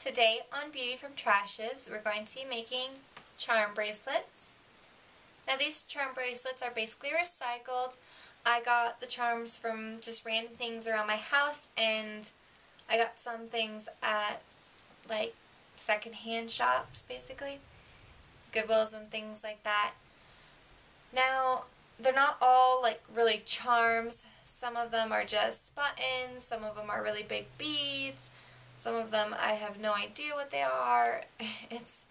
Today on Beauty from Trashes, we're going to be making charm bracelets. Now these charm bracelets are basically recycled. I got the charms from just random things around my house, and I got some things at like secondhand shops, basically. Goodwills and things like that. Now, they're not all like really charms. Some of them are just buttons, some of them are really big beads, some of them I have no idea what they are. It's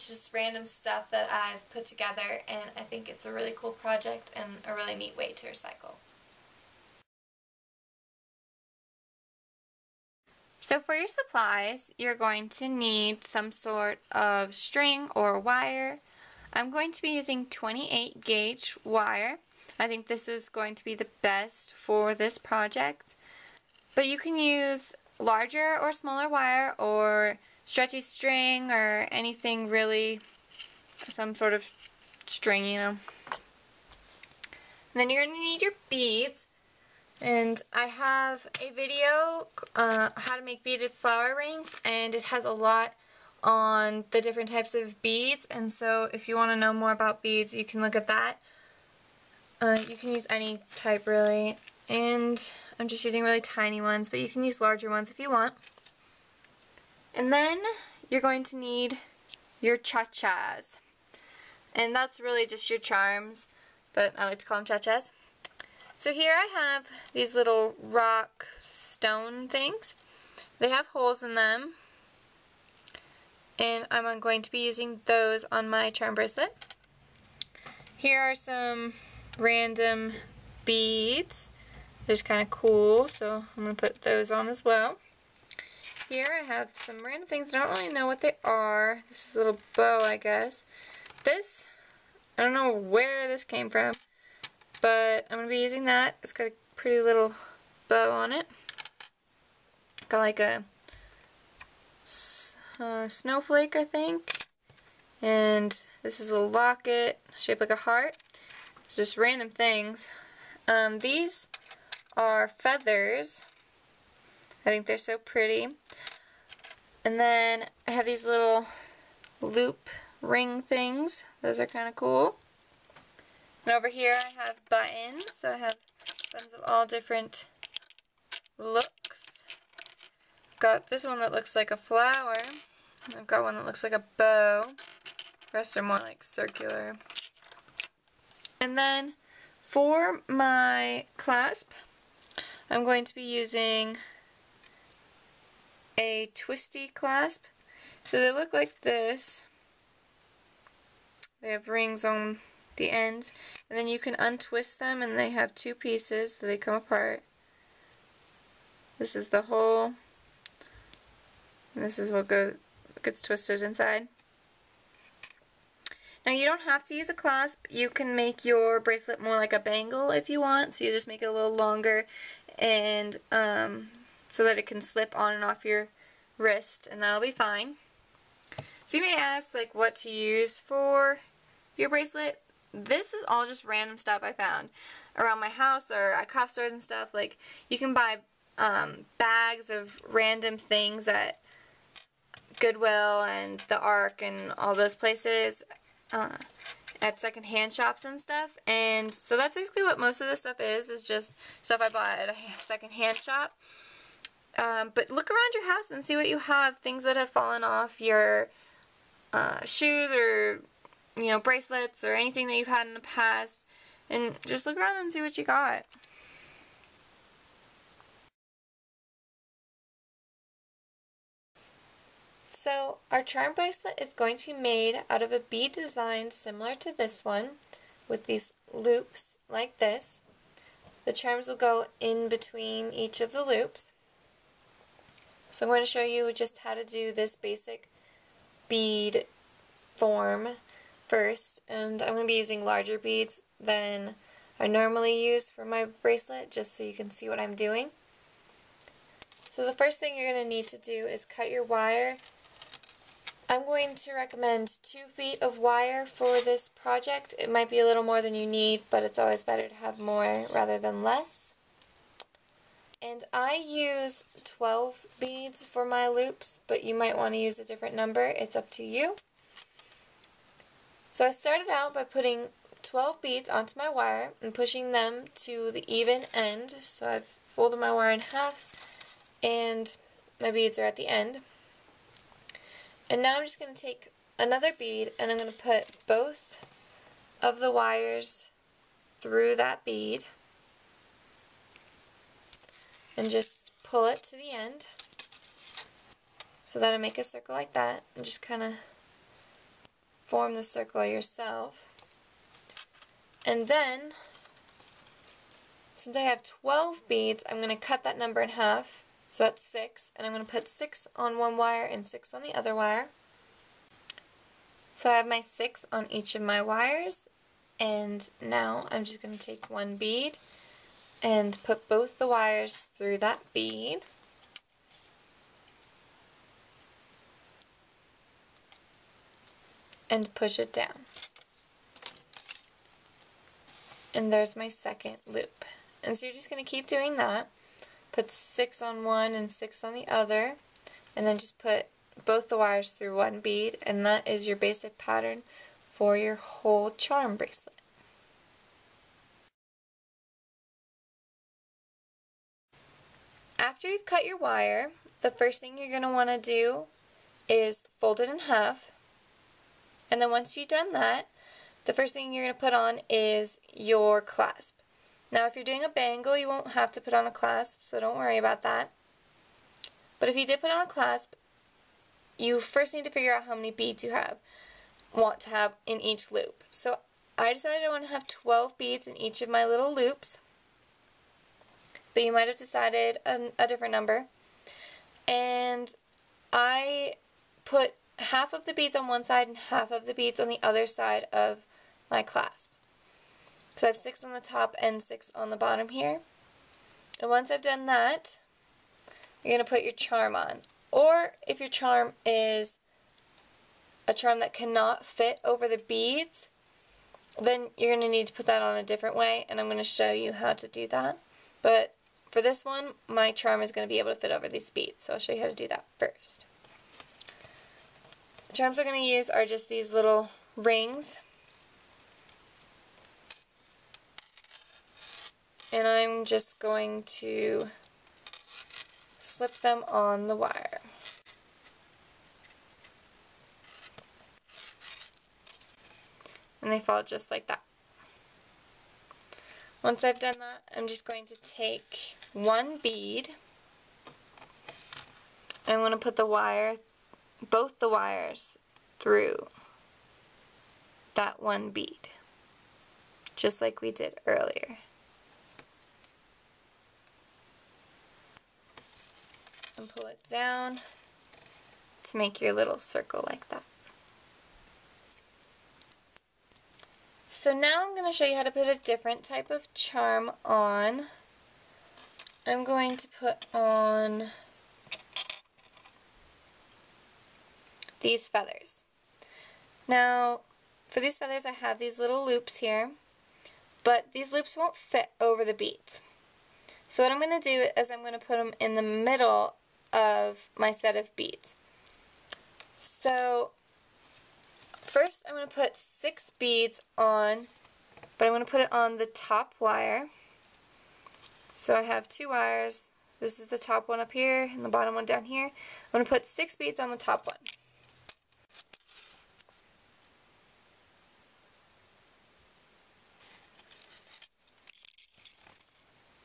just random stuff that I've put together, and I think it's a really cool project and a really neat way to recycle. So for your supplies, you're going to need some sort of string or wire. I'm going to be using 28 gauge wire. I think this is going to be the best for this project. But you can use larger or smaller wire, or stretchy string, or anything really, some sort of string, you know. And then you're going to need your beads. And I have a video, how to make beaded flower rings, and it has a lot on the different types of beads, and so if you want to know more about beads, you can look at that. You can use any type really, and I'm just using really tiny ones, but you can use larger ones if you want. And then you're going to need your cha-chas, and that's really just your charms, but I like to call them cha-chas. So here I have these little rock stone things. They have holes in them, and I'm going to be using those on my charm bracelet. Here are some random beads. They're just kind of cool, so I'm going to put those on as well. Here I have some random things. I don't really know what they are. This is a little bow, I guess. This, I don't know where this came from, but I'm going to be using that. It's got a pretty little bow on it. Got like a snowflake, I think. And this is a locket shaped like a heart. It's just random things. These are feathers. I think they're so pretty. And then I have these little loop ring things. Those are kind of cool. And over here I have buttons. So I have buttons of all different looks. I've got this one that looks like a flower. I've got one that looks like a bow. The rest are more like circular. And then for my clasp, I'm going to be using a twisty clasp. So they look like this. They have rings on the ends, and then you can untwist them, and they have two pieces so they come apart. This is the hole, and this is what gets twisted inside. Now you don't have to use a clasp. You can make your bracelet more like a bangle if you want, so you just make it a little longer, and so that it can slip on and off your wrist, and that'll be fine. So you may ask like what to use for your bracelet. This is all just random stuff I found around my house or at craft stores and stuff. Like, you can buy bags of random things at Goodwill and the Ark and all those places, at secondhand shops and stuff. And so that's basically what most of this stuff is just stuff I bought at a secondhand shop. But look around your house and see what you have, things that have fallen off your shoes, or you know, bracelets, or anything that you've had in the past, and just look around and see what you got. So our charm bracelet is going to be made out of a bead design similar to this one, with these loops like this. The charms will go in between each of the loops. So I'm going to show you just how to do this basic bead form first, and I'm going to be using larger beads than I normally use for my bracelet, just so you can see what I'm doing. So the first thing you're going to need to do is cut your wire. I'm going to recommend 2 feet of wire for this project. It might be a little more than you need, but it's always better to have more rather than less. And I use 12 beads for my loops, but you might want to use a different number. It's up to you. So I started out by putting 12 beads onto my wire and pushing them to the even end. So I've folded my wire in half and my beads are at the end. And now I'm just going to take another bead and I'm going to put both of the wires through that bead and just pull it to the end so that I make a circle like that, and just kind of form the circle yourself. And then, since I have 12 beads, I'm going to cut that number in half, so that's 6, and I'm going to put 6 on one wire and 6 on the other wire. So I have my 6 on each of my wires, and now I'm just going to take one bead and put both the wires through that bead. And push it down. And there's my second loop. And so you're just going to keep doing that. Put 6 on one and 6 on the other, and then just put both the wires through one bead, and that is your basic pattern for your whole charm bracelet. After you've cut your wire, the first thing you're going to want to do is fold it in half. And then once you've done that, the first thing you're going to put on is your clasp. Now if you're doing a bangle, you won't have to put on a clasp, so don't worry about that. But if you did put on a clasp, you first need to figure out how many beads you want to have in each loop. So I decided I want to have 12 beads in each of my little loops, but you might have decided a different number. And I put half of the beads on one side and half of the beads on the other side of my clasp. So I have 6 on the top and 6 on the bottom here. And once I've done that, you're going to put your charm on. Or if your charm is a charm that cannot fit over the beads, then you're going to need to put that on a different way, and I'm going to show you how to do that. But for this one, my charm is going to be able to fit over these beads, so I'll show you how to do that first. The charms we're going to use are just these little rings. And I'm just going to slip them on the wire. And they fall just like that. Once I've done that, I'm just going to take one bead. I'm going to put the wire, both the wires, through that one bead, just like we did earlier. And pull it down to make your little circle like that. So now I'm going to show you how to put a different type of charm on. I'm going to put on these feathers. Now, for these feathers I have these little loops here, but these loops won't fit over the beads. So what I'm going to do is I'm going to put them in the middle of my set of beads. So first I'm going to put 6 beads on, but I'm going to put it on the top wire. So I have 2 wires. This is the top one up here and the bottom one down here. I'm going to put 6 beads on the top one.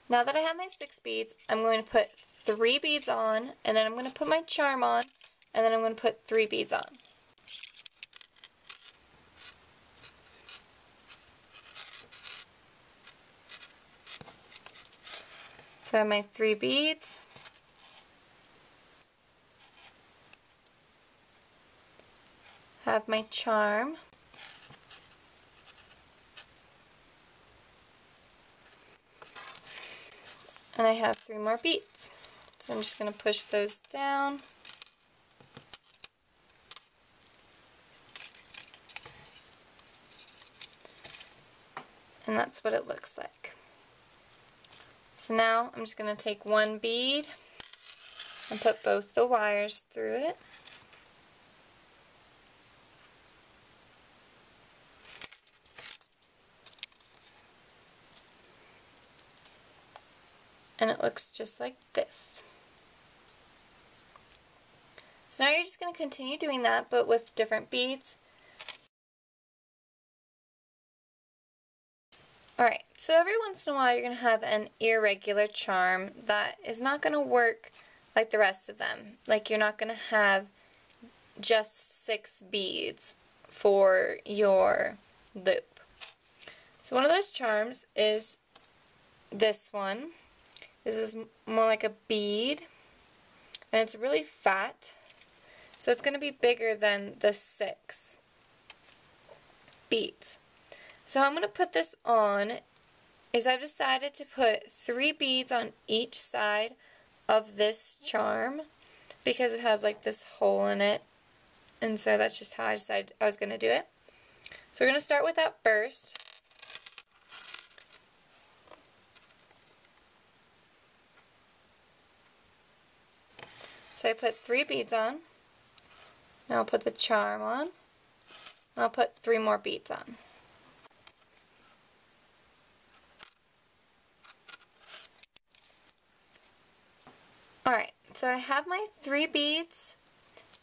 Now that I have my 6 beads, I'm going to put 3 beads on, and then I'm going to put my charm on, and then I'm going to put 3 beads on. So I have my 3 beads. Have my charm. And I have 3 more beads. So I'm just going to push those down. And that's what it looks like. So now I'm just going to take one bead and put both the wires through it. And it looks just like this. So now you're just going to continue doing that, but with different beads. Alright, so every once in a while you're going to have an irregular charm that is not going to work like the rest of them. Like, you're not going to have just 6 beads for your loop. So one of those charms is this one. This is more like a bead, and it's really fat, so it's going to be bigger than the 6 beads. So how I'm going to put this on is I've decided to put 3 beads on each side of this charm because it has like this hole in it, and so that's just how I decided I was going to do it. So we're going to start with that first. So I put 3 beads on, now I'll put the charm on, and I'll put 3 more beads on. Alright, so I have my 3 beads,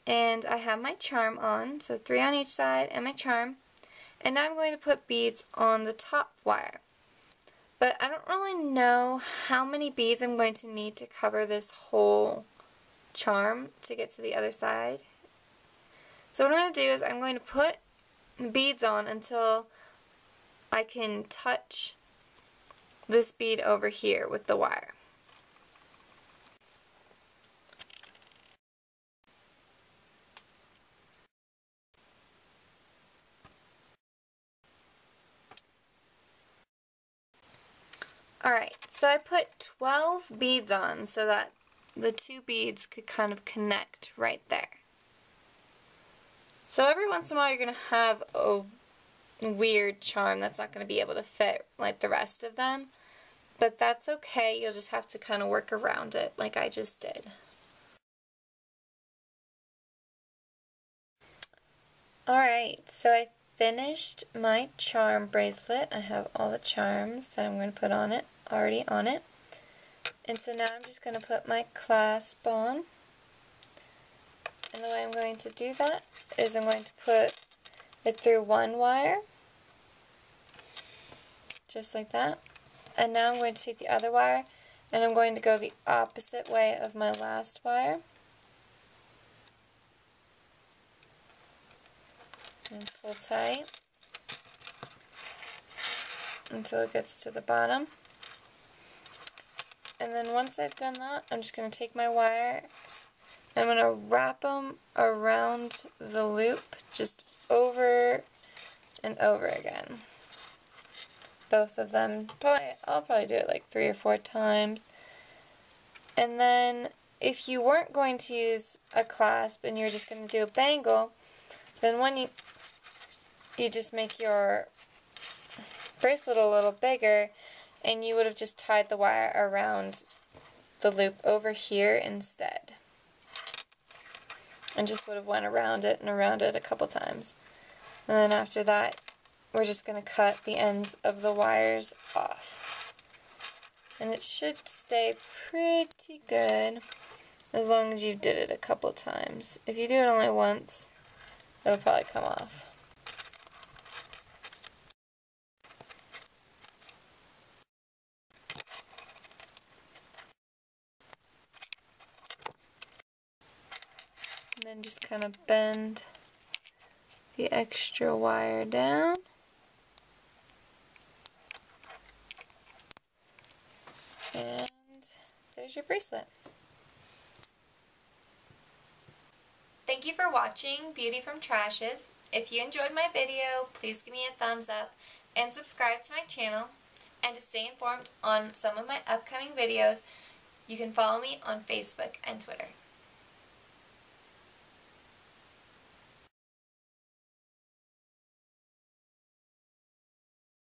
and I have my charm on, so 3 on each side and my charm, and now I'm going to put beads on the top wire. But I don't really know how many beads I'm going to need to cover this whole charm to get to the other side. So what I'm going to do is I'm going to put the beads on until I can touch this bead over here with the wire. Alright, so I put 12 beads on so that the 2 beads could kind of connect right there. So every once in a while you're going to have a weird charm that's not going to be able to fit like the rest of them, but that's okay. You'll just have to kind of work around it like I just did. Alright, so I finished my charm bracelet. I have all the charms that I'm going to put on it already on it. And so now I'm just going to put my clasp on. And the way I'm going to do that is I'm going to put it through one wire, just like that. And now I'm going to take the other wire and I'm going to go the opposite way of my last wire. And pull tight until it gets to the bottom. And then once I've done that, I'm just going to take my wires and I'm going to wrap them around the loop just over and over again. Both of them. I'll probably do it like 3 or 4 times. And then if you weren't going to use a clasp and you're just going to do a bangle, then when you just make your bracelet a little bigger, and you would have just tied the wire around the loop over here instead. And just would have went around it and around it a couple times. And then after that, we're just going to cut the ends of the wires off. And it should stay pretty good as long as you did it a couple times. If you do it only once, it'll probably come off. And then just kind of bend the extra wire down. And there's your bracelet. Thank you for watching Beauty from Trashes. If you enjoyed my video, please give me a thumbs up and subscribe to my channel. And to stay informed on some of my upcoming videos, you can follow me on Facebook and Twitter.